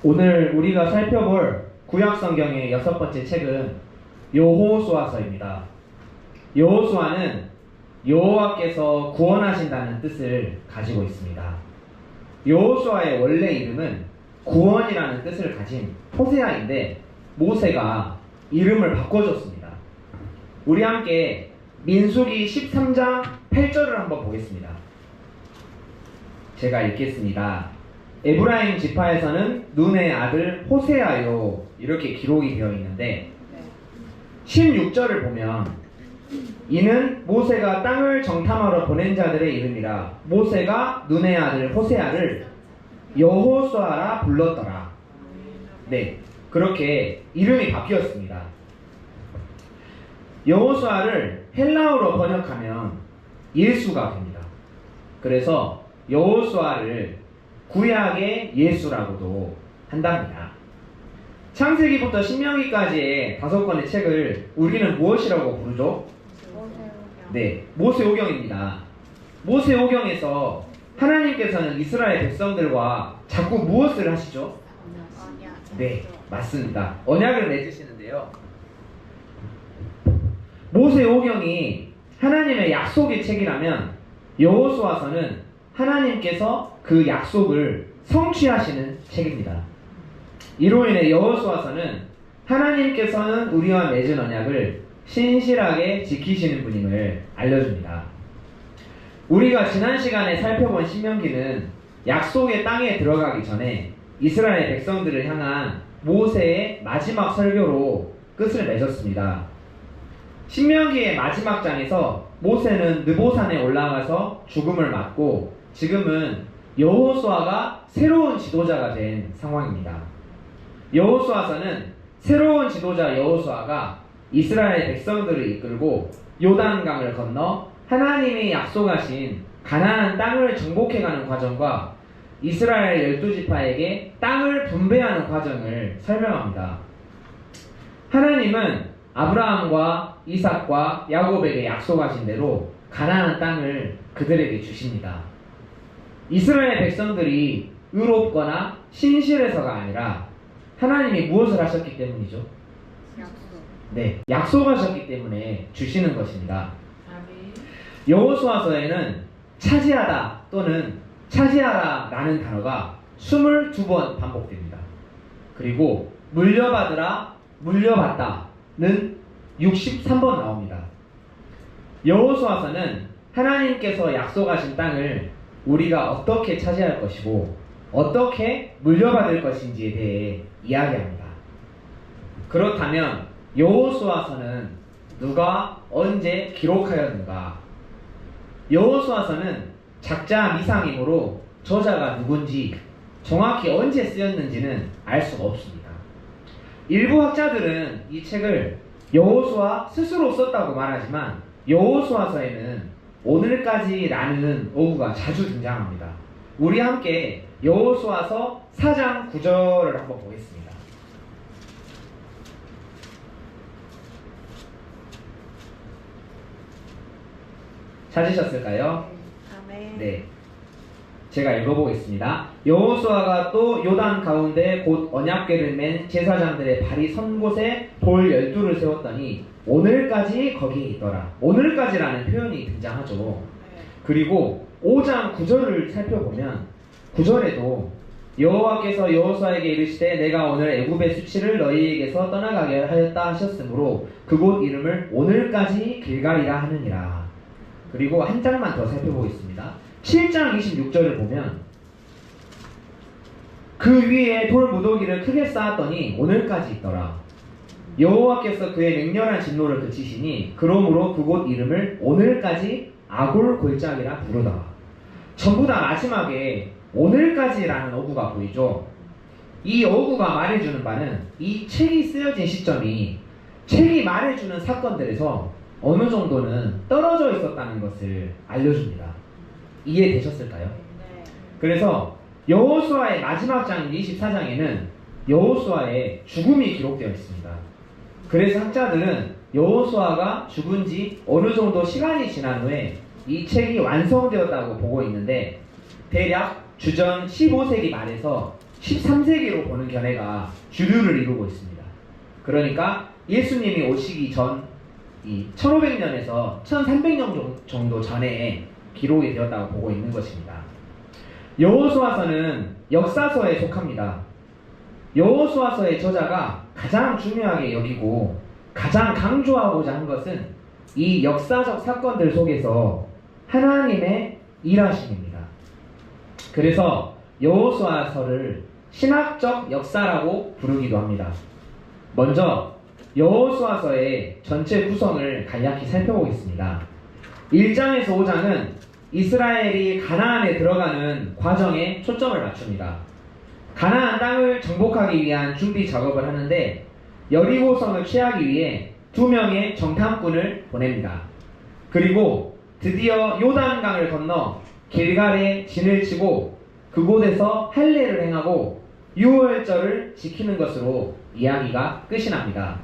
오늘 우리가 살펴볼 구약성경의 6번째 책은 여호수아서입니다. 여호수아는 여호와께서 구원하신다는 뜻을 가지고 있습니다. 여호수아의 원래 이름은 구원이라는 뜻을 가진 호세아인데 모세가 이름을 바꿔줬습니다. 우리 함께 민수기 13장 8절을 한번 보겠습니다. 제가 읽겠습니다. 에브라임 지파에서는 눈의 아들 호세아요, 이렇게 기록이 되어 있는데 16절을 보면 이는 모세가 땅을 정탐하러 보낸 자들의 이름이라 모세가 눈의 아들 호세아를 여호수아라 불렀더라. 네, 그렇게 이름이 바뀌었습니다. 여호수아를 헬라어로 번역하면 예수가 됩니다. 그래서 여호수아를 구약의 예수라고도 한답니다. 창세기부터 신명기까지의 5권의 책을 우리는 무엇이라고 부르죠? 네, 모세오경입니다. 모세오경에서 하나님께서는 이스라엘 백성들과 자꾸 무엇을 하시죠? 네, 맞습니다. 언약을 맺으시는데요. 모세오경이 하나님의 약속의 책이라면 여호수아서는 하나님께서 그 약속을 성취하시는 책입니다. 이로 인해 여호수아서는 하나님께서는 우리와 맺은 언약을 신실하게 지키시는 분임을 알려줍니다. 우리가 지난 시간에 살펴본 신명기는 약속의 땅에 들어가기 전에 이스라엘 백성들을 향한 모세의 마지막 설교로 끝을 맺었습니다. 신명기의 마지막 장에서 모세는 느보산에 올라가서 죽음을 맞고 지금은 여호수아가 새로운 지도자가 된 상황입니다. 여호수아서는 새로운 지도자 여호수아가 이스라엘 백성들을 이끌고 요단강을 건너 하나님이 약속하신 가나안 땅을 정복해가는 과정과 이스라엘 12지파에게 땅을 분배하는 과정을 설명합니다. 하나님은 아브라함과 이삭과 야곱에게 약속하신 대로 가나안 땅을 그들에게 주십니다. 이스라엘 백성들이 의롭거나 신실해서가 아니라 하나님이 무엇을 하셨기 때문이죠? 네, 약속하셨기 때문에 주시는 것입니다. 여호수아서에는 차지하다 또는 차지하라 라는 단어가 22번 반복됩니다. 그리고 물려받으라, 물려받다는 63번 나옵니다. 여호수아서는 하나님께서 약속하신 땅을 우리가 어떻게 차지할 것이고 어떻게 물려받을 것인지에 대해 이야기합니다. 그렇다면 여호수아서는 누가 언제 기록하였는가? 여호수아서는 작자 미상이므로 저자가 누군지 정확히 언제 쓰였는지는 알 수가 없습니다. 일부 학자들은 이 책을 여호수아 스스로 썼다고 말하지만 여호수아서에는 오늘까지라는 어구가 자주 등장합니다. 우리 함께 여호수아서 4장 9절을 한번 보겠습니다. 찾으셨을까요? 네, 제가 읽어보겠습니다. 여호수아가 또 요단 가운데 곧 언약궤를 맨 제사장들의 발이 선 곳에 돌 12를 세웠더니 오늘까지 거기에 있더라. 오늘까지라는 표현이 등장하죠. 그리고 5장 9절을 살펴보면 9절에도 여호와께서 여호수아에게 이르시되 내가 오늘 애굽의 수치를 너희에게서 떠나가게 하였다 하셨으므로 그곳 이름을 오늘까지 길갈이라 하느니라. 그리고 한 장만 더 살펴보겠습니다. 7장 26절을 보면 그 위에 돌 무더기를 크게 쌓았더니 오늘까지 있더라. 여호와께서 그의 맹렬한 진노를 그치시니 그러므로 그곳 이름을 오늘까지 아골 골짜기라 부르더라. 전부 다 마지막에 오늘까지라는 어구가 보이죠. 이 어구가 말해주는 바는 이 책이 쓰여진 시점이 책이 말해주는 사건들에서 어느 정도는 떨어져 있었다는 것을 알려줍니다. 이해되셨을까요? 네. 그래서 여호수아의 마지막 장 24장에는 여호수아의 죽음이 기록되어 있습니다. 그래서 학자들은 여호수아가 죽은 지 어느 정도 시간이 지난 후에 이 책이 완성되었다고 보고 있는데 대략 주전 15세기 말에서 13세기로 보는 견해가 주류를 이루고 있습니다. 그러니까 예수님이 오시기 전 이 1500년에서 1300년 정도 전에 기록이 되었다고 보고 있는 것입니다. 여호수아서는 역사서에 속합니다. 여호수아서의 저자가 가장 중요하게 여기고 가장 강조하고자 한 것은 이 역사적 사건들 속에서 하나님의 일하심입니다. 그래서 여호수아서를 신학적 역사라고 부르기도 합니다. 먼저 여호수아서의 전체 구성을 간략히 살펴보겠습니다. 1장에서 5장은 이스라엘이 가나안에 들어가는 과정에 초점을 맞춥니다. 가나안 땅을 정복하기 위한 준비 작업을 하는데 여리고성을 취하기 위해 2명의 정탐꾼을 보냅니다. 그리고 드디어 요단강을 건너 길갈에 진을 치고 그곳에서 할례를 행하고 유월절을 지키는 것으로 이야기가 끝이 납니다.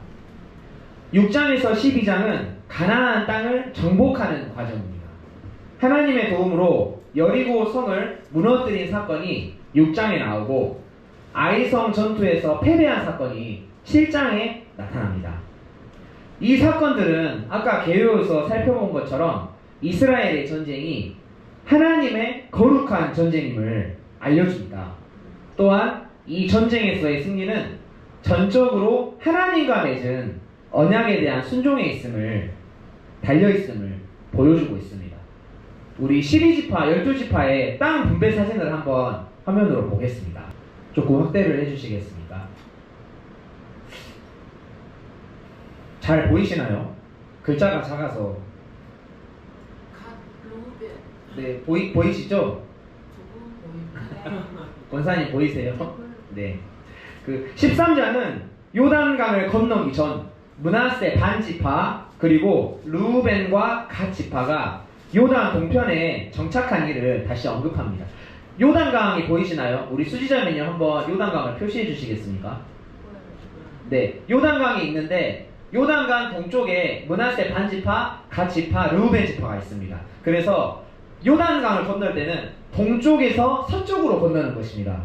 6장에서 12장은 가나안 땅을 정복하는 과정입니다. 하나님의 도움으로 여리고 성을 무너뜨린 사건이 6장에 나오고 아이성 전투에서 패배한 사건이 7장에 나타납니다. 이 사건들은 아까 개요에서 살펴본 것처럼 이스라엘의 전쟁이 하나님의 거룩한 전쟁임을 알려줍니다. 또한 이 전쟁에서의 승리는 전적으로 하나님과 맺은 언약에 대한 순종에 있음을 달려있음을 보여주고 있습니다. 우리 12지파, 12지파의 땅 분배 사진을 한번 화면으로 보겠습니다. 조금 확대를 해주시겠습니까? 잘 보이시나요? 글자가 작아서. 네, 보이시죠? 권사님 보이세요? 네. 그 13장은 요단강을 건너기 전 므낫세 반지파 그리고 르우벤과 갓 지파가 요단 동편에 정착한 일을 다시 언급합니다. 요단강이 보이시나요? 우리 수지자매님 한번 요단강을 표시해 주시겠습니까? 네, 요단강이 있는데 요단강 동쪽에 므낫세 반지파, 갓 지파, 르우벤 지파가 있습니다. 그래서 요단강을 건널 때는 동쪽에서 서쪽으로 건너는 것입니다.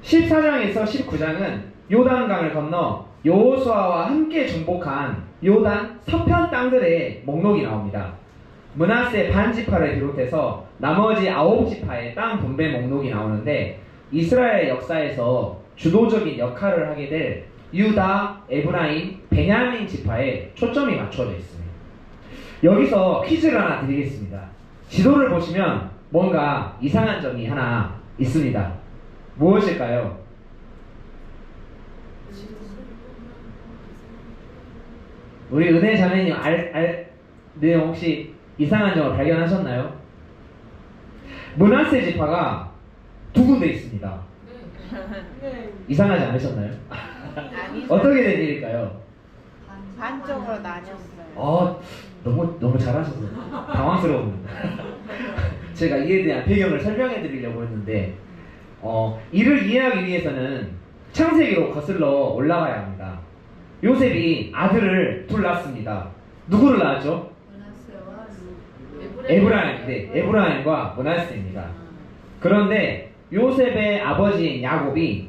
14장에서 19장은 요단강을 건너 여호수아와 함께 정복한 요단 서편 땅들의 목록이 나옵니다. 므낫세 반지파를 비롯해서 나머지 9지파의 땅 분배 목록이 나오는데 이스라엘 역사에서 주도적인 역할을 하게 될 유다, 에브라임, 베냐민 지파에 초점이 맞춰져 있습니다. 여기서 퀴즈를 하나 드리겠습니다. 지도를 보시면 뭔가 이상한 점이 하나 있습니다. 무엇일까요? 우리 은혜 자매님 내용 혹시 이상한 점을 발견하셨나요? 므낫세 지파가 2군데 있습니다. 이상하지 않으셨나요? 어떻게 된 일일까요? 반쪽으로 나뉘었어요. 너무 잘하셔서 당황스러웁니다. 제가 이에 대한 배경을 설명해 드리려고 했는데 이를 이해하기 위해서는 창세기로 거슬러 올라가야 합니다. 요셉이 아들을 둘 낳습니다. 누구를 낳았죠? 에브라임. 네, 에브라임과 므낫세입니다. 그런데 요셉의 아버지인 야곱이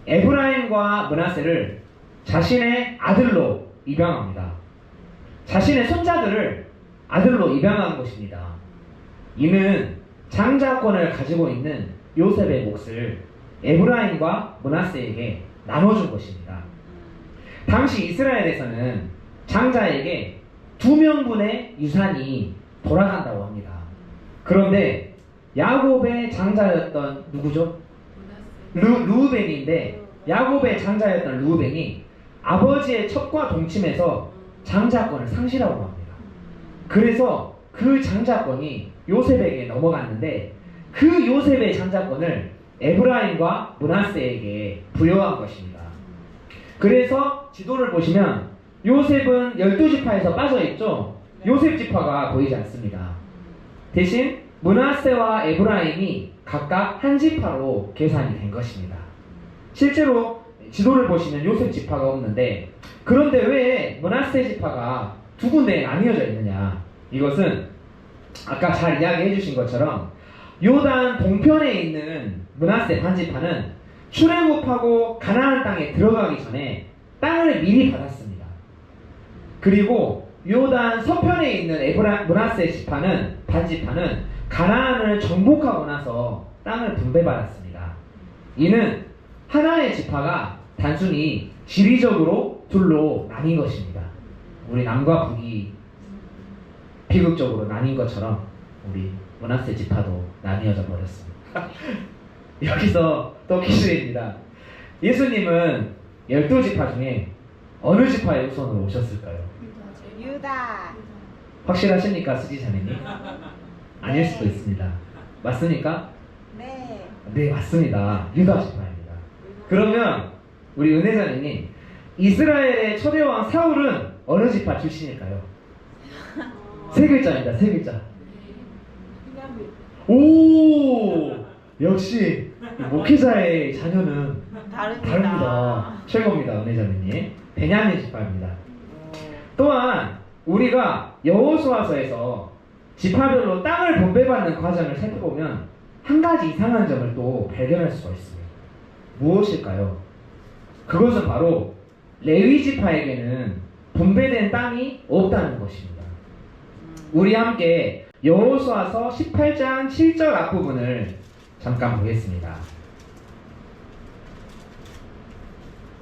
에브라임과 므낫세를 자신의 아들로 입양합니다. 자신의 손자들을 아들로 입양한 것입니다. 이는 장자권을 가지고 있는 요셉의 몫을 에브라임과 므낫세에게 나눠준 것입니다. 당시 이스라엘에서는 장자에게 2명분의 유산이 돌아간다고 합니다. 그런데 야곱의 장자였던 누구죠? 르우벤인데 야곱의 장자였던 르우벤이 아버지의 첩과 동침해서 장자권을 상실하고 합니다. 그래서 그 장자권이 요셉에게 넘어갔는데 그 요셉의 장자권을 에브라임과 므낫세에게 부여한 것입니다. 그래서 지도를 보시면 요셉은 12지파에서 빠져있죠. 요셉 지파가 보이지 않습니다. 대신 므낫세와 에브라임이 각각 한 지파로 계산이 된 것입니다. 실제로 지도를 보시면 요셉 지파가 없는데 그런데 왜 므낫세 지파가 2군데에 나뉘어져 있느냐? 이것은 아까 잘 이야기해 주신 것처럼 요단 동편에 있는 므낫세 반지파는 출애굽하고 가나안 땅에 들어가기 전에 땅을 미리 받았습니다. 그리고 요단 서편에 있는 므낫세 지파는 반지파는 가나안을 정복하고 나서 땅을 분배받았습니다. 이는 하나의 지파가 단순히 지리적으로 둘로 나뉜 것입니다. 우리 남과 북이 비극적으로 나뉜 것처럼 우리 므낫세 지파도 나뉘어져 버렸습니다. 여기서 또 퀴즈입니다. 예수님은 12지파 중에 어느 지파의 후손으로 오셨을까요? 유다. 확실하십니까, 수지 자매님? 아닐 수도 있습니다. 맞습니까? 네. 네, 맞습니다. 유다 지파입니다. 그러면 우리 은혜 자매님, 이스라엘의 초대왕 사울은 어느 지파 출신일까요? 세 글자입니다. 세 글자. 오, 역시 목회자의 자녀는 다릅니다. 최고입니다, 은혜 자매님. 베냐민 지파입니다. 또한 우리가 여호수아서에서 지파별로 땅을 분배받는 과정을 살펴보면 한 가지 이상한 점을 또 발견할 수가 있습니다. 무엇일까요? 그것은 바로 레위 지파에게는 분배된 땅이 없다는 것입니다. 우리 함께 여호수아서 18장 7절 앞부분을 잠깐 보겠습니다.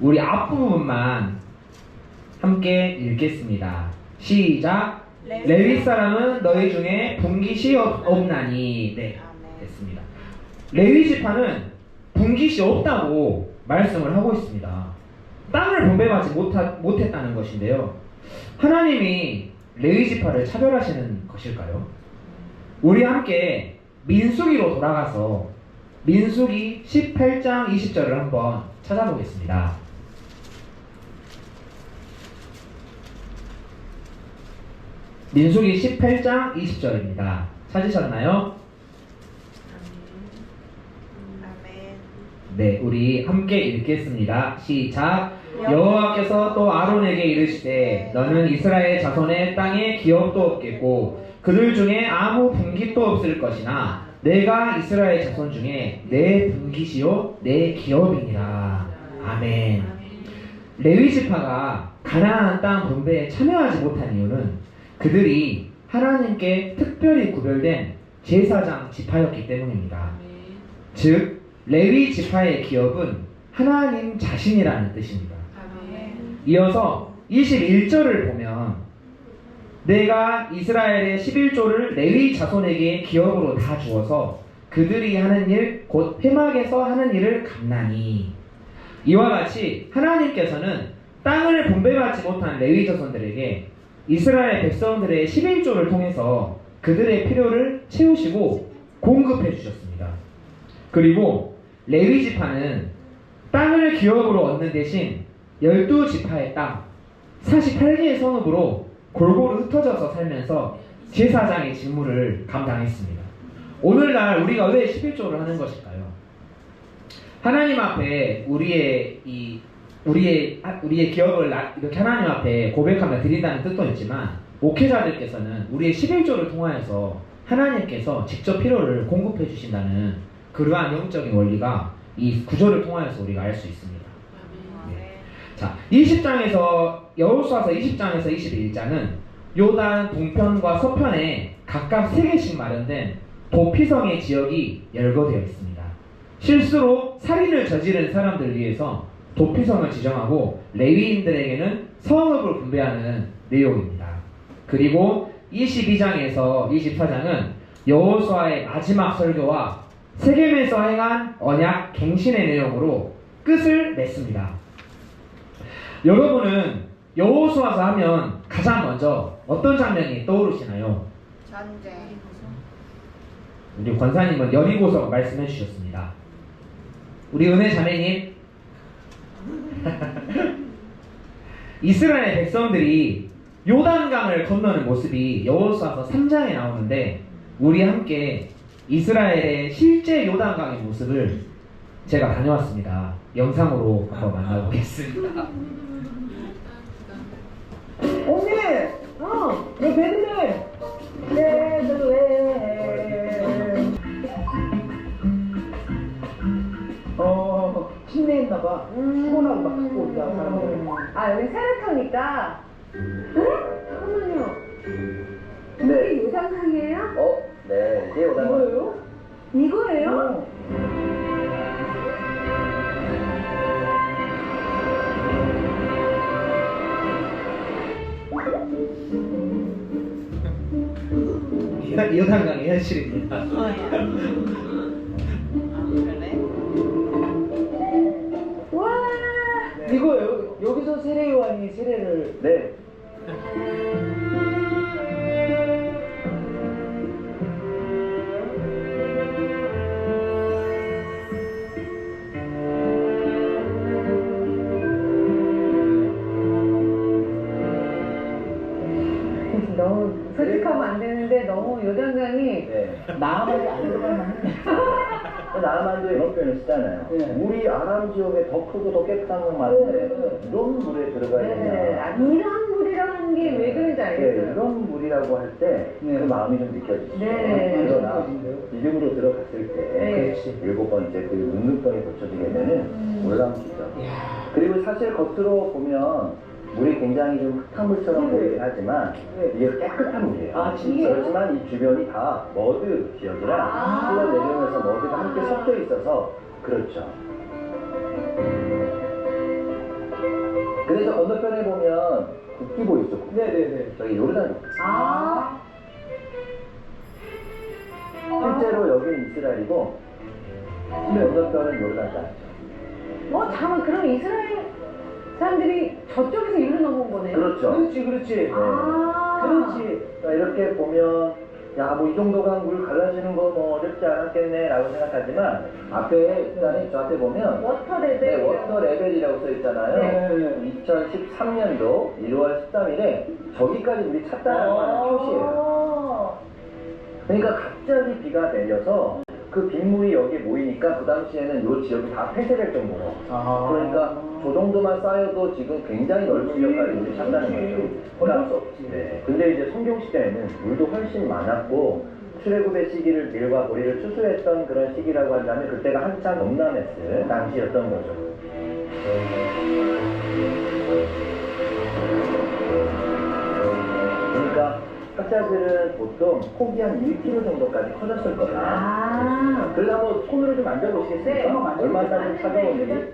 우리 앞부분만 함께 읽겠습니다. 시작. 레위 사람은 너희 중에 분깃이 없나니. 네, 됐습니다. 레위 지파는 분깃이 없다고 말씀을 하고 있습니다. 땅을 분배받지 못했다는 것인데요. 하나님이 레위 지파를 차별하시는 것일까요? 우리 함께 민수기로 돌아가서 민수기 18장 20절을 한번 찾아보겠습니다. 민수기 18장 20절입니다. 찾으셨나요? 네, 우리 함께 읽겠습니다. 시작. 여호와께서 또 아론에게 이르시되 너는 이스라엘 자손의 땅에 기업도 없겠고 그들 중에 아무 분깃도 없을 것이나 내가 이스라엘 자손 중에 내 분깃이요 내 기업이니라. 아멘. 레위 지파가 가나안 땅 분배에 참여하지 못한 이유는 그들이 하나님께 특별히 구별된 제사장 지파였기 때문입니다. 즉 레위 지파의 기업은 하나님 자신이라는 뜻입니다. 이어서 21절을 보면 내가 이스라엘의 11조를 레위 자손에게 기업으로 다 주어서 그들이 하는 일 곧 회막에서 하는 일을 갚나니. 이와 같이 하나님께서는 땅을 분배받지 못한 레위 자손들에게 이스라엘 백성들의 11조를 통해서 그들의 필요를 채우시고 공급해 주셨습니다. 그리고 레위 지파는 땅을 기업으로 얻는 대신 12지파의 땅 48개의 성읍으로 골고루 흩어져서 살면서 제사장의 직무를 감당했습니다. 오늘날 우리가 왜 11조를 하는 것일까요? 하나님 앞에 우리의 기업을 이렇게 하나님 앞에 고백하며 드린다는 뜻도 있지만 목회자들께서는 우리의 11조를 통하여서 하나님께서 직접 필요를 공급해 주신다는 그러한 영적인 원리가 이 구절을 통하여서 우리가 알 수 있습니다. 네. 자, 20장에서 여호수아서 20장에서 21장은 요단 동편과 서편에 각각 3개씩 마련된 도피성의 지역이 열거되어 있습니다. 실수로 살인을 저지른 사람들을 위해서 도피성을 지정하고 레위인들에게는 성읍을 분배하는 내용입니다. 그리고 22장에서 24장은 여호수아의 마지막 설교와 세겜에서 행한 언약 갱신의 내용으로 끝을 맺습니다. 여러분은 여호수아서 하면 가장 먼저 어떤 장면이 떠오르시나요? 전쟁. 우리 권사님은 여리고서 말씀해 주셨습니다. 우리 은혜 자매님 이스라엘 백성들이 요단강을 건너는 모습이 여호수아서 3장에 나오는데 우리 함께 이스라엘의 실제 요단강의 모습을 제가 다녀왔습니다. 영상으로 한번 만나보겠습니다. 언니! 내 배들래! 배들래! 피곤하고 막 갖고 온다 사람들. 아 여기 세라터니까. 응? 잠깐만요. 네. 이게 요단강이에요? 네. 이게 오다. 이거예요? 이거예요? 요단강의 현실입니다. 어야. 그래? 와. 이거예요? 여기서 세례요한이 세례를. 네. 너무 솔직하면 안 되는데 너무 요단강이 네. 나만이 안 들어가면 나만도 이런 표현을 쓰잖아요. 네. 물이 아람 지역에 더 크고 더 깨끗한 건 맞는데 이런 물에 들어가야 네. 되냐. 아, 이런 물이라고 하는 게 왜 그런지 네, 알겠어요. 이런 물이라고 할 때 그 네. 마음이 좀 느껴지죠. 네. 그러나 이름으로 들어갔을 때 네. 7번째 그 눈눈병이 고쳐지게 되는 놀라움이죠. 그리고 사실 겉으로 보면 물이 굉장히 좀 흙탕물처럼 보이긴 하지만 이게 깨끗한 물이에요. 아, 진짜요? 그렇지만 이 주변이 다 머드 지역이라 아. 흘러내리면서 머드가 함께 섞여 있어서 그렇죠. 그래서 건너편에 보면 국기 보이죠? 국기. 네네네. 저기 요르단. 아. 실제로 여기는 이스라엘이고 건너편은 요르단 땅이죠. 잠깐 그럼 이스라엘 사람들이 저쪽에서 이리로 넘어온 거네요? 그렇죠. 그렇지 그렇지. 아. 그렇지. 그러니까 이렇게 보면 야 뭐 이 정도가 물 갈라지는 거 뭐 어렵지 않았겠네 라고 생각하지만 앞에 일단은 저 앞에 보면 워터 네, 레벨. 워터 레벨이라고 써 있잖아요. 네. 2013년도 1월 13일에 저기까지 물이 찼다는 표시예요. 그러니까 갑자기 비가 내려서 그 빗물이 여기에 모이니까 그 당시에는 이 지역이 다 폐쇄될 정도로 아. 그러니까 저 정도만 쌓여도 지금 굉장히 넓은 지역까지 물이 찼다는 거죠. 어쩔 수 없지. 네. 근데 이제 성경 시대에는 물도 훨씬 많았고 출애굽의 시기를 밀과 보리를 추수했던 그런 시기라고 한다면 그때가 한참 넘남했을 당시였던 거죠. 그러니까 학자들은 보통 폭이 한 1km 정도까지 커졌을 거다. 아. 그래서 한번 손으로 좀 만져보시겠습니까? 네, 한번 얼마나 좀 차가운지.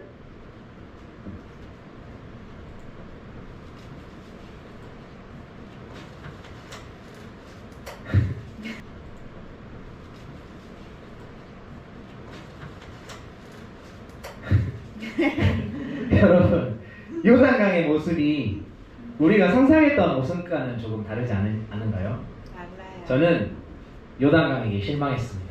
여러분, 요단강의 모습이 우리가 상상했던 모습과는 조금 다르지 않은가요? 달라요. 저는 요단강에게 실망했습니다.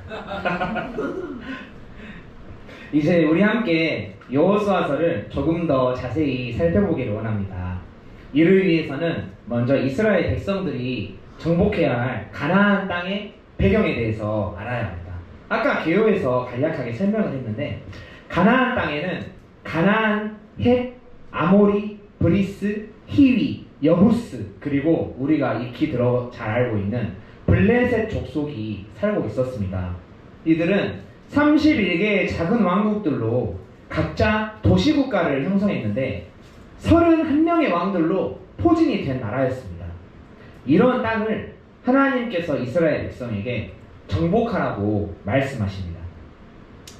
이제 우리 함께 여호수아서를 조금 더 자세히 살펴보기를 원합니다. 이를 위해서는 먼저 이스라엘 백성들이 정복해야 할 가나안 땅의 배경에 대해서 알아야 합니다. 아까 개요에서 간략하게 설명을 했는데 가나안 땅에는 가나안, 헷, 아모리, 브리스, 히위, 여부스 그리고 우리가 익히 들어 잘 알고 있는 블레셋 족속이 살고 있었습니다. 이들은 31개의 작은 왕국들로 각자 도시국가를 형성했는데 31명의 왕들로 포진이 된 나라였습니다. 이런 땅을 하나님께서 이스라엘 백성에게 정복하라고 말씀하십니다.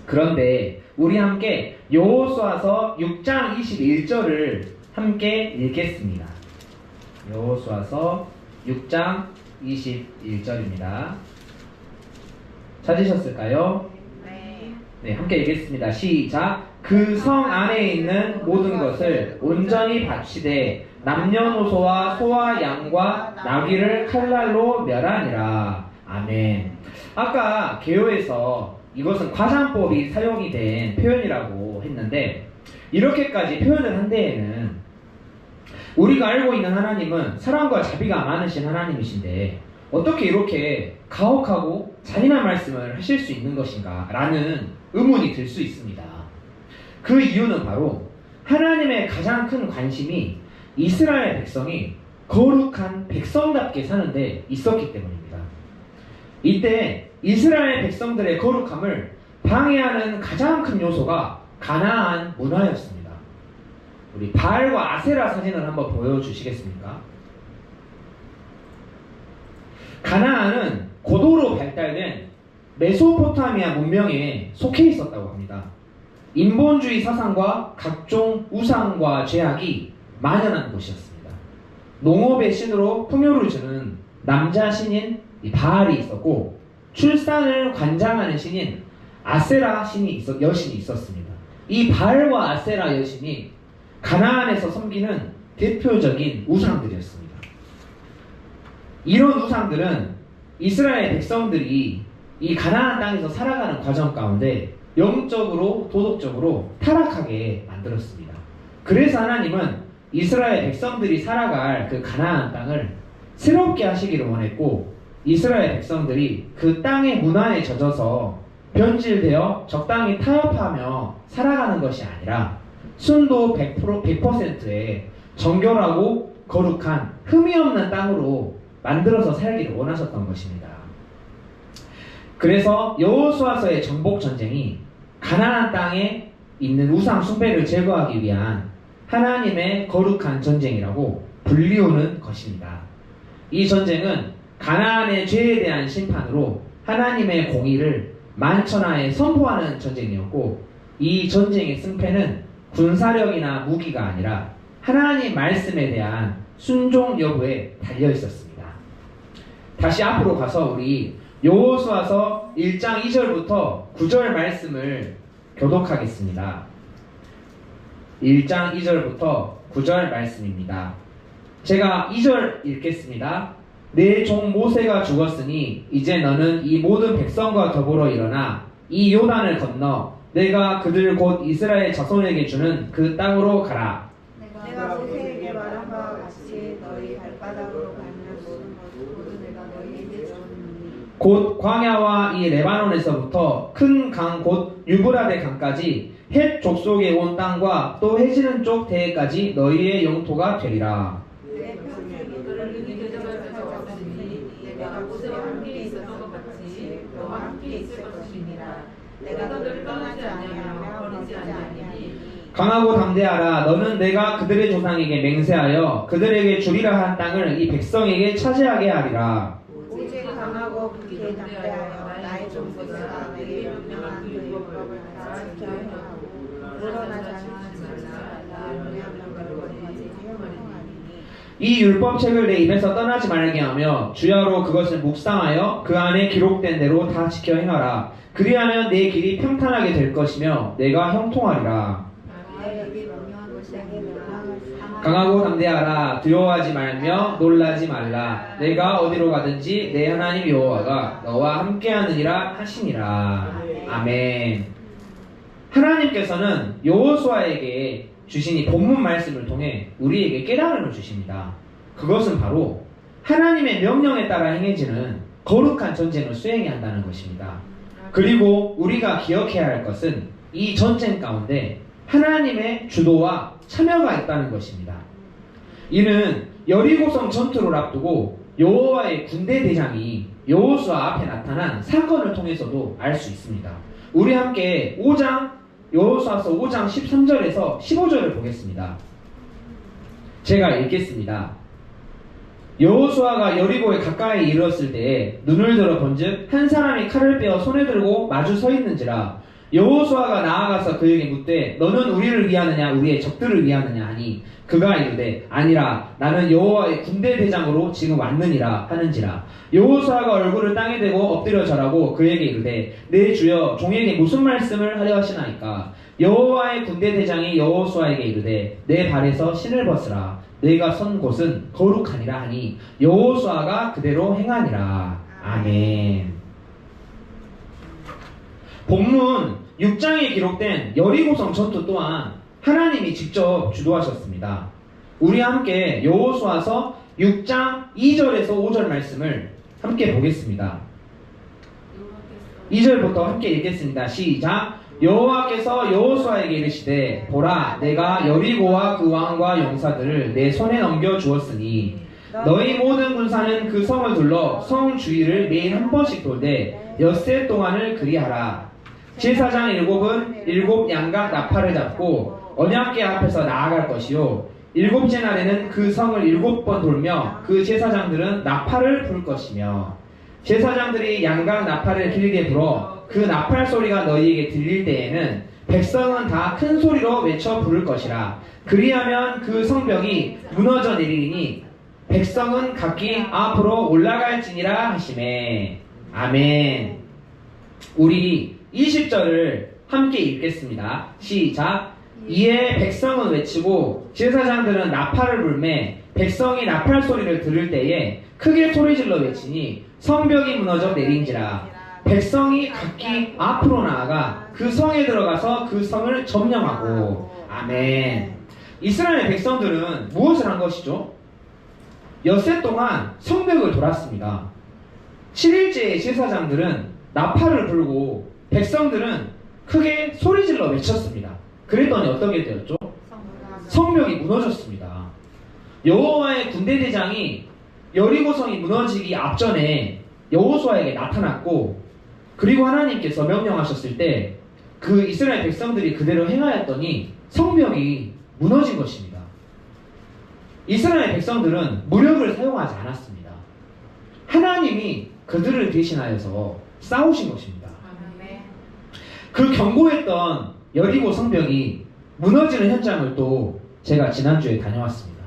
그런데 우리 함께 여호수아서 6장 21절을 함께 읽겠습니다. 여호수아서 6장 21절입니다. 찾으셨을까요? 네. 네, 함께 읽겠습니다. 시작. 그 성 안에 있는 모든 것을 온전히 바치되 남녀노소와 소와 양과 나귀를 칼날로 멸하니라. 아멘. 아까 개요에서 이것은 과장법이 사용이 된 표현이라고 했는데 이렇게까지 표현을 한 데에는 우리가 알고 있는 하나님은 사랑과 자비가 많으신 하나님이신데 어떻게 이렇게 가혹하고 잔인한 말씀을 하실 수 있는 것인가 라는 의문이 들 수 있습니다. 그 이유는 바로 하나님의 가장 큰 관심이 이스라엘 백성이 거룩한 백성답게 사는 데 있었기 때문입니다. 이때 이스라엘 백성들의 거룩함을 방해하는 가장 큰 요소가 가나안 문화였습니다. 우리 바알과 아세라 사진을 한번 보여주시겠습니까? 가나안은 고도로 발달된 메소포타미아 문명에 속해 있었다고 합니다. 인본주의 사상과 각종 우상과 죄악이 만연한 곳이었습니다. 농업의 신으로 풍요를 주는 남자 신인 바알이 있었고, 출산을 관장하는 신인 아세라 여신이 있었습니다. 이 바알과 아세라 여신이 가나안에서 섬기는 대표적인 우상들이었습니다. 이런 우상들은 이스라엘 백성들이 이 가나안 땅에서 살아가는 과정 가운데 영적으로 도덕적으로 타락하게 만들었습니다. 그래서 하나님은 이스라엘 백성들이 살아갈 그 가나안 땅을 새롭게 하시기를 원했고, 이스라엘 백성들이 그 땅의 문화에 젖어서 변질되어 적당히 타협하며 살아가는 것이 아니라 순도 100%의 정결하고 거룩한 흠이 없는 땅으로 만들어서 살기를 원하셨던 것입니다. 그래서 여호수아서의 정복 전쟁이 가나안 땅에 있는 우상 숭배를 제거하기 위한 하나님의 거룩한 전쟁이라고 불리우는 것입니다. 이 전쟁은 가나안의 죄에 대한 심판으로 하나님의 공의를 만천하에 선포하는 전쟁이었고, 이 전쟁의 승패는 군사력이나 무기가 아니라 하나님 말씀에 대한 순종 여부에 달려 있었습니다. 다시 앞으로 가서 우리 여호수아서 1장 2절부터 9절 말씀을 교독하겠습니다. 1장 2절부터 9절 말씀입니다. 제가 2절 읽겠습니다. 내 종 모세가 죽었으니 이제 너는 이 모든 백성과 더불어 일어나 이 요단을 건너 내가 그들 곧 이스라엘 자손에게 주는 그 땅으로 가라. 내가 모세에게 말한 바와 같이 너희 발바닥으로 밟는 모든 것을 내가 너희에게 주었느니 곧 광야와 이 레바논에서부터 큰 강 곧 유브라데 강까지 헷 족속에 온 땅과 또 해지는 쪽 대해까지 너희의 영토가 되리라. 내 평생에 너를 대적을 찾아오시니 내가 모세와 함께 있었던 것 같이 너와 함께 있을 것이니라. 내가 너를 떠나지 아니하며 버리지 아니하니 강하고 담대하라. 너는 내가 그들의 조상에게 맹세하여 그들에게 주리라 한 땅을 이 백성에게 차지하게 하리라. 오직 강하고 굳게 담대하여 나의 종 모세가 내게 명령한 그 율법을 다 지켜야 하고 물러나지 않지 말라. 나를 명령한 것까지 행하리니 이 율법책을 내 입에서 떠나지 말게 하며 주야로 그것을 묵상하여 그 안에 기록된 대로 다 지켜 행하라. 그리하면 내 길이 평탄하게 될 것이며 내가 형통하리라. 나에게 명령한 것에게 명령을 강하고 담대하라. 두려워하지 말며 놀라지 말라. 내가 어디로 가든지 내 하나님 여호와가 너와 함께하느니라 하시니라. 아멘. 하나님께서는 여호수아에게 주신 이 본문 말씀을 통해 우리에게 깨달음을 주십니다. 그것은 바로 하나님의 명령에 따라 행해지는 거룩한 전쟁을 수행해야 한다는 것입니다. 그리고 우리가 기억해야 할 것은 이 전쟁 가운데 하나님의 주도와 참여가 있다는 것입니다. 이는 여리고성 전투를 앞두고 여호와의 군대 대장이 여호수아 앞에 나타난 사건을 통해서도 알 수 있습니다. 우리 함께 여호수아서 5장 13절에서 15절을 보겠습니다. 제가 읽겠습니다. 여호수아가 여리고에 가까이 이르렀을 때에 눈을 들어 본즉 한 사람이 칼을 빼어 손에 들고 마주 서 있는지라. 여호수아가 나아가서 그에게 묻되 너는 우리를 위하느냐 우리의 적들을 위하느냐 하니 그가 이르되 아니라 나는 여호와의 군대 대장으로 지금 왔느니라 하는지라. 여호수아가 얼굴을 땅에 대고 엎드려 절하고 그에게 이르되 내 주여 종에게 무슨 말씀을 하려 하시나이까. 여호와의 군대 대장이 여호수아에게 이르되 내 발에서 신을 벗으라. 내가 선 곳은 거룩하니라 하니 여호수아가 그대로 행하니라. 아멘. 본문 6장에 기록된 여리고성 전투 또한 하나님이 직접 주도하셨습니다. 우리 함께 여호수아서 6장 2절에서 5절 말씀을 함께 보겠습니다. 2절부터 함께 읽겠습니다. 시작. 여호와께서 여호수아에게 이르시되 보라 내가 여리고와 그 왕과 용사들을 내 손에 넘겨주었으니 너희 모든 군사는 그 성을 둘러 성 주위를 매일 한 번씩 돌되 엿새 동안을 그리하라. 제사장 7은 7 양각 나팔을 잡고 언약궤 앞에서 나아갈 것이요 일곱째 날에는 그 성을 7번 돌며 그 제사장들은 나팔을 불 것이며 제사장들이 양각 나팔을 길게 불어 그 나팔 소리가 너희에게 들릴 때에는 백성은 다 큰 소리로 외쳐 부를 것이라. 그리하면 그 성벽이 무너져 내리니 백성은 각기 앞으로 올라갈지니라 하시매. 아멘. 우리 20절을 함께 읽겠습니다. 시작. 이에 백성은 외치고 제사장들은 나팔을 불매 백성이 나팔 소리를 들을 때에 크게 소리질러 외치니 성벽이 무너져 내린지라. 백성이 각기 앞으로 나아가 그 성에 들어가서 그 성을 점령하고. 아멘. 이스라엘 백성들은 무엇을 한 것이죠? 엿새 동안 성벽을 돌았습니다. 7일째의 제사장들은 나팔을 불고 백성들은 크게 소리질러 외쳤습니다. 그랬더니 어떻게 되었죠? 성벽이 무너졌습니다. 여호와의 군대 대장이 여리고성이 무너지기 앞전에 여호수아에게 나타났고, 그리고 하나님께서 명령하셨을 때 그 이스라엘 백성들이 그대로 행하였더니 성벽이 무너진 것입니다. 이스라엘 백성들은 무력을 사용하지 않았습니다. 하나님이 그들을 대신하여서 싸우신 것입니다. 그 견고했던 여리고 성벽이 무너지는 현장을 또 제가 지난주에 다녀왔습니다.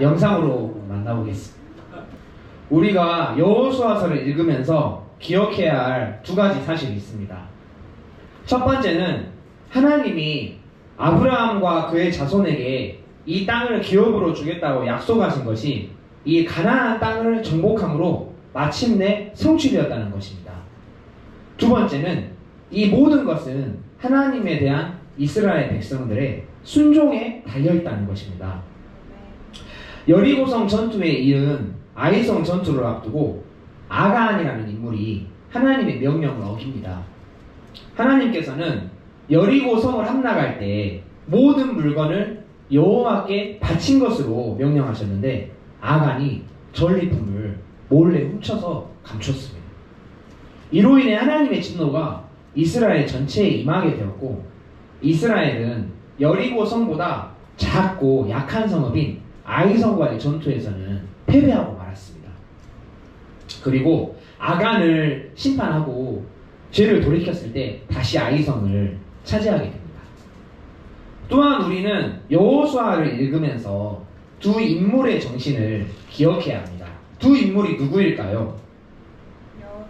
영상으로 만나보겠습니다. 우리가 여호수아서를 읽으면서 기억해야 할 2가지 사실이 있습니다. 첫 번째는 하나님이 아브라함과 그의 자손에게 이 땅을 기업으로 주겠다고 약속하신 것이 이 가나안 땅을 정복함으로 마침내 성취되었다는 것입니다. 두 번째는 이 모든 것은 하나님에 대한 이스라엘 백성들의 순종에 달려있다는 것입니다. 여리고성 전투에 이은 아이성 전투를 앞두고 아간이라는 인물이 하나님의 명령을 어깁니다. 하나님께서는 여리고성을 함락할 때 모든 물건을 여호와께 바친 것으로 명령하셨는데 아간이 전리품을 몰래 훔쳐서 감췄습니다. 이로 인해 하나님의 진노가 이스라엘 전체에 임하게 되었고, 이스라엘은 여리고성보다 작고 약한 성읍인 아이성과의 전투에서는 패배하고 말았습니다. 그리고 아간을 심판하고 죄를 돌이켰을 때 다시 아이성을 차지하게 됩니다. 또한 우리는 여호수아를 읽으면서 2 인물의 정신을 기억해야 합니다. 2 인물이 누구일까요? 여호수아,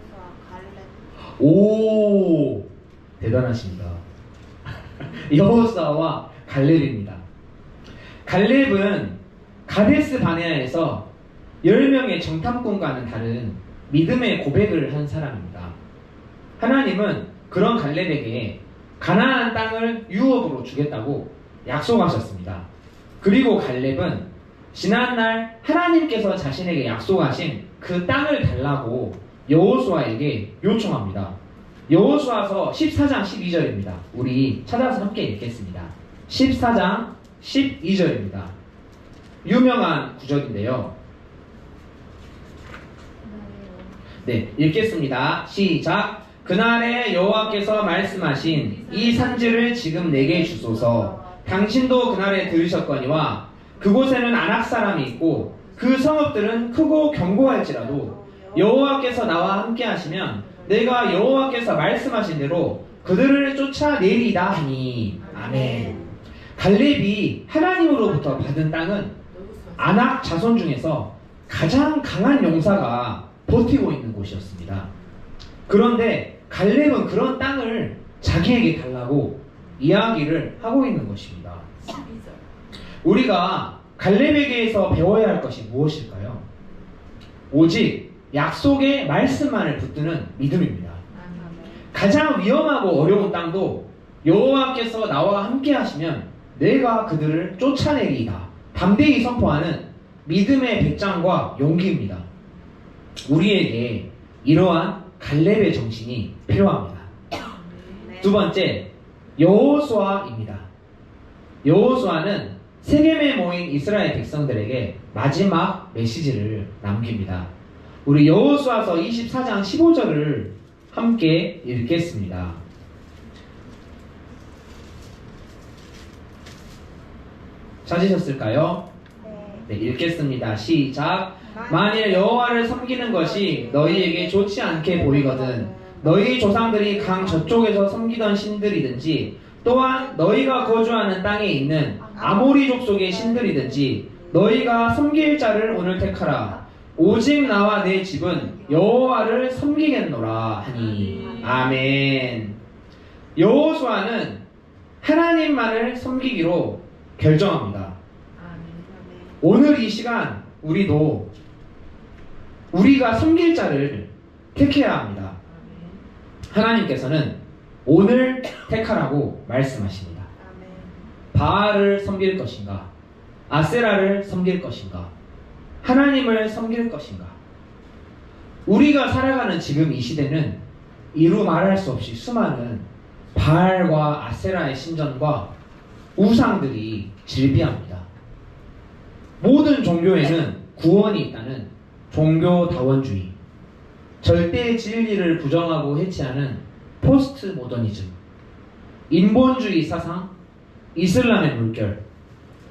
갈렙. 오, 대단하십니다. 여호수아와 갈렙입니다. 갈렙은 가데스 바네아에서 10명의 정탐꾼과는 다른 믿음의 고백을 한 사람입니다. 하나님은 그런 갈렙에게 가나안 땅을 유업으로 주겠다고 약속하셨습니다. 그리고 갈렙은 지난날 하나님께서 자신에게 약속하신 그 땅을 달라고 여호수아에게 요청합니다. 여호수아서 14장 12절입니다. 우리 찾아서 함께 읽겠습니다. 14장 12절입니다. 유명한 구절인데요. 네, 읽겠습니다. 시작. 그날에 여호와께서 말씀하신 이 산지를 지금 내게 주소서. 당신도 그날에 들으셨거니와 그곳에는 아낙 사람이 있고 그 성읍들은 크고 견고할지라도 여호와께서 나와 함께 하시면 내가 여호와께서 말씀하신 대로 그들을 쫓아내리다 하니. 아멘. 갈렙이 하나님으로부터 받은 땅은 아낙 자손 중에서 가장 강한 용사가 버티고 있는 곳이었습니다. 그런데 갈렙은 그런 땅을 자기에게 달라고 이야기를 하고 있는 것입니다. 우리가 갈렙에게서 배워야 할 것이 무엇일까요? 오직 약속의 말씀만을 붙드는 믿음입니다. 가장 위험하고 어려운 땅도 여호와께서 나와 함께 하시면 내가 그들을 쫓아내리이다. 담대히 선포하는 믿음의 배짱과 용기입니다. 우리에게 이러한 갈렙의 정신이 필요합니다. 두 번째, 여호수아입니다. 여호수아는 세겜에 모인 이스라엘 백성들에게 마지막 메시지를 남깁니다. 우리 여호수아서 24장 15절을 함께 읽겠습니다. 찾으셨을까요? 네, 읽겠습니다. 시작. 만일 여호와를 섬기는 것이 너희에게 좋지 않게 보이거든 너희 조상들이 강 저쪽에서 섬기던 신들이든지 또한 너희가 거주하는 땅에 있는 아모리 족속의 신들이든지 너희가 섬길 자를 오늘 택하라. 오직 나와 내 집은 여호와를 섬기겠노라 하니. 아멘. 여호수아는 하나님만을 섬기기로 결정합니다. 오늘 이 시간 우리도 우리가 섬길 자를 택해야 합니다. 하나님께서는 오늘 택하라고 말씀하십니다. 바알을 섬길 것인가? 아세라를 섬길 것인가? 하나님을 섬길 것인가? 우리가 살아가는 지금 이 시대는 이루 말할 수 없이 수많은 바알과 아세라의 신전과 우상들이 질비합니다. 모든 종교에는 구원이 있다는 종교다원주의, 절대의 진리를 부정하고 해치하는 포스트 모더니즘, 인본주의 사상, 이슬람의 물결,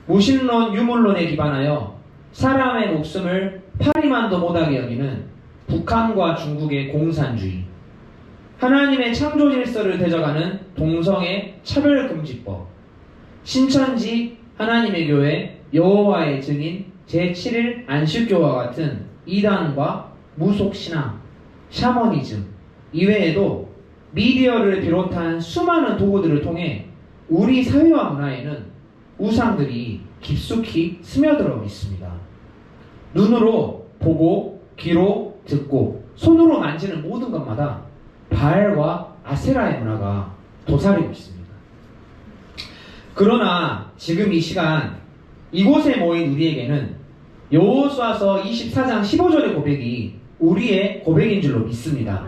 무신론 유물론에 기반하여 사람의 목숨을 파리만도 못하게 여기는 북한과 중국의 공산주의, 하나님의 창조 질서를 되져가는 동성애 차별금지법, 신천지 하나님의 교회 여호와의 증인 제7일 안식교와 같은 이단과 무속신앙, 샤머니즘 이외에도 미디어를 비롯한 수많은 도구들을 통해 우리 사회와 문화에는 우상들이 깊숙이 스며들어 있습니다. 눈으로 보고 귀로 듣고 손으로 만지는 모든 것마다 바알과 아세라의 문화가 도사리고 있습니다. 그러나 지금 이 시간 이곳에 모인 우리에게는 여호수아서 24장 15절의 고백이 우리의 고백인 줄로 믿습니다.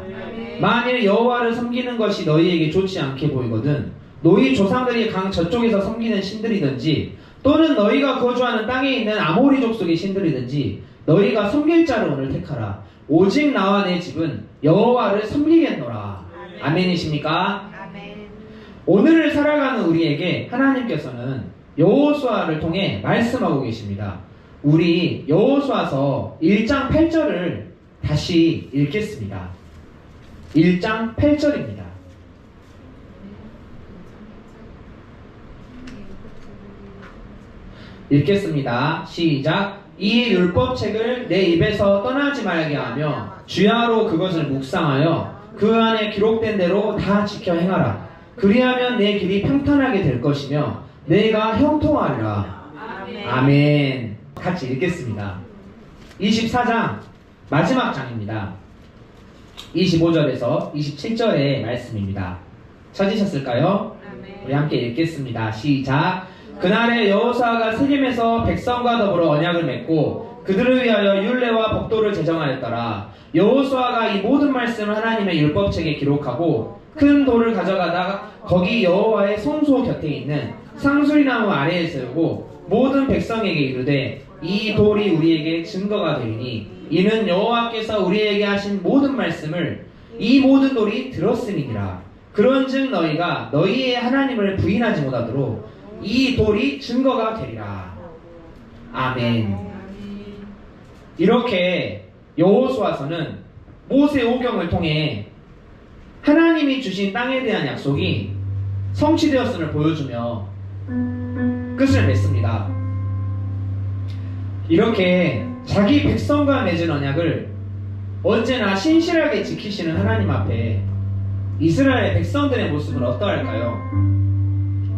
만일 여호와를 섬기는 것이 너희에게 좋지 않게 보이거든 너희 조상들이 강 저쪽에서 섬기는 신들이든지 또는 너희가 거주하는 땅에 있는 아모리 족속의 신들이든지 너희가 섬길 자를 오늘 택하라. 오직 나와 내 집은 여호와를 섬기겠노라. 아멘이십니까? 아멘. 오늘을 살아가는 우리에게 하나님께서는 여호수아를 통해 말씀하고 계십니다. 우리 여호수아서 1장 8절을 다시 읽겠습니다. 1장 8절입니다. 읽겠습니다. 시작. 이 율법책을 내 입에서 떠나지 말게 하며 주야로 그것을 묵상하여 그 안에 기록된 대로 다 지켜 행하라. 그리하면 내 길이 평탄하게 될 것이며 내가 형통하리라. 아멘. 같이 읽겠습니다. 24장 마지막 장입니다. 25절에서 27절의 말씀입니다. 찾으셨을까요? 우리 함께 읽겠습니다. 시작. 그날에 여호수아가 세겜에서 백성과 더불어 언약을 맺고 그들을 위하여 율례와 법도를 제정하였더라. 여호수아가 이 모든 말씀을 하나님의 율법책에 기록하고 큰 돌을 가져가다가 거기 여호와의 성소 곁에 있는 상수리나무 아래에 세우고 모든 백성에게 이르되 이 돌이 우리에게 증거가 되리니 이는 여호와께서 우리에게 하신 모든 말씀을 이 모든 돌이 들었음이니라. 그런즉 너희가 너희의 하나님을 부인하지 못하도록 이 돌이 증거가 되리라. 아멘. 이렇게 여호수아서는 모세 오경을 통해 하나님이 주신 땅에 대한 약속이 성취되었음을 보여주며 끝을 맺습니다. 이렇게 자기 백성과 맺은 언약을 언제나 신실하게 지키시는 하나님 앞에 이스라엘 백성들의 모습은 어떠할까요?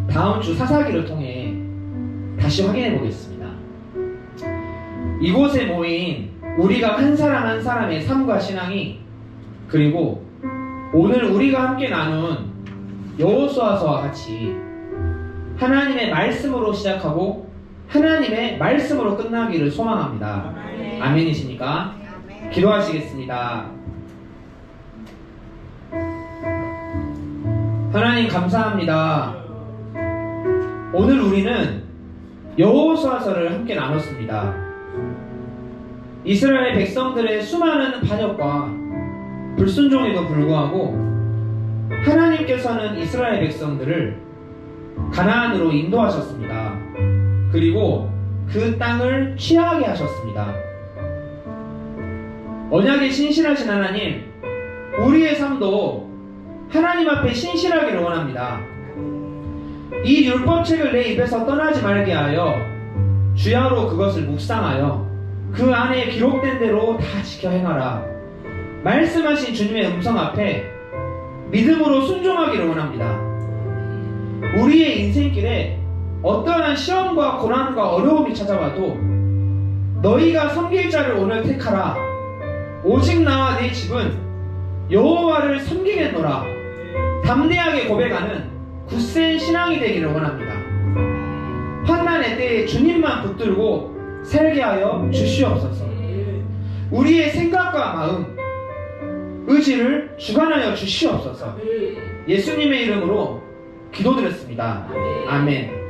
다음 주 사사기를 통해 다시 확인해 보겠습니다. 이곳에 모인 우리가 한 사람 한 사람의 삶과 신앙이 그리고 오늘 우리가 함께 나눈 여호수아서와 같이 하나님의 말씀으로 시작하고 하나님의 말씀으로 끝나기를 소망합니다. 아멘이십니까? 기도하시겠습니다. 하나님 감사합니다. 오늘 우리는 여호수아서를 함께 나눴습니다. 이스라엘 백성들의 수많은 반역과 불순종에도 불구하고 하나님께서는 이스라엘 백성들을 가나안으로 인도하셨습니다. 그리고 그 땅을 취하게 하셨습니다. 언약에 신실하신 하나님, 우리의 삶도 하나님 앞에 신실하기를 원합니다. 이 율법책을 내 입에서 떠나지 말게 하여 주야로 그것을 묵상하여 그 안에 기록된 대로 다 지켜 행하라. 말씀하신 주님의 음성 앞에 믿음으로 순종하기를 원합니다. 우리의 인생길에 어떠한 시험과 고난과 어려움이 찾아와도 너희가 섬길 자를 오늘 택하라. 오직 나와 내 집은 여호와를 섬기겠노라. 담대하게 고백하는 굳센 신앙이 되기를 원합니다. 환난의 때에 주님만 붙들고 살게 하여 주시옵소서. 우리의 생각과 마음, 의지를 주관하여 주시옵소서. 예수님의 이름으로 기도드렸습니다. 아멘.